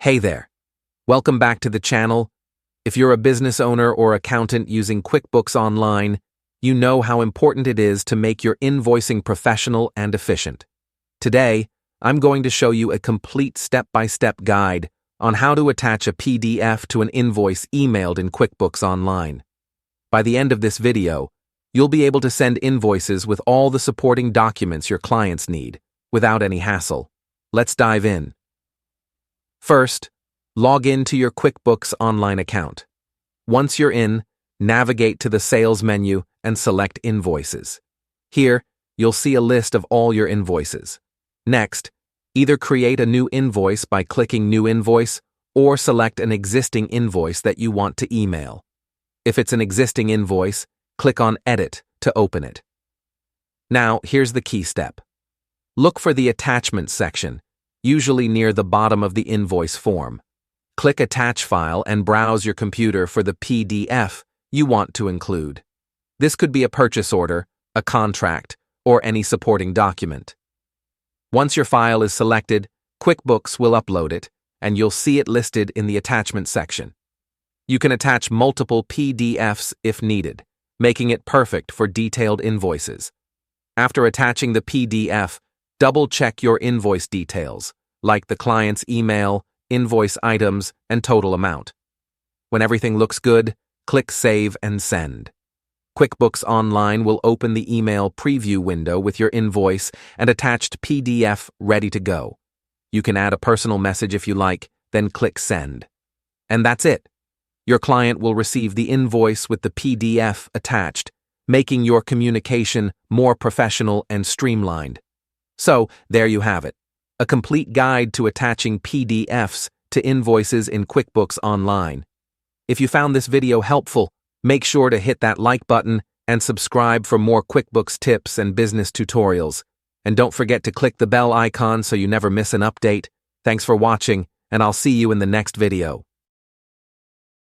Hey there. Welcome back to the channel. If you're a business owner or accountant using QuickBooks Online, you know how important it is to make your invoicing professional and efficient. Today, I'm going to show you a complete step-by-step guide on how to attach a PDF to an invoice emailed in QuickBooks Online. By the end of this video, you'll be able to send invoices with all the supporting documents your clients need, without any hassle. Let's dive in. First, log in to your QuickBooks Online account. Once you're in, navigate to the Sales menu and select Invoices. Here, you'll see a list of all your invoices. Next, either create a new invoice by clicking New Invoice or select an existing invoice that you want to email. If it's an existing invoice, click on Edit to open it. Now, here's the key step. Look for the Attachments section, usually near the bottom of the invoice form. Click Attach File and browse your computer for the PDF you want to include. This could be a purchase order, a contract, or any supporting document. Once your file is selected, QuickBooks will upload it, and you'll see it listed in the Attachment section. You can attach multiple PDFs if needed, making it perfect for detailed invoices. After attaching the PDF, double-check your invoice details, like the client's email, invoice items, and total amount. When everything looks good, click Save and Send. QuickBooks Online will open the email preview window with your invoice and attached PDF ready to go. You can add a personal message if you like, then click Send. And that's it. Your client will receive the invoice with the PDF attached, making your communication more professional and streamlined. So, there you have it. A complete guide to attaching PDFs to invoices in QuickBooks Online. If you found this video helpful, make sure to hit that like button and subscribe for more QuickBooks tips and business tutorials. And don't forget to click the bell icon so you never miss an update. Thanks for watching, and I'll see you in the next video.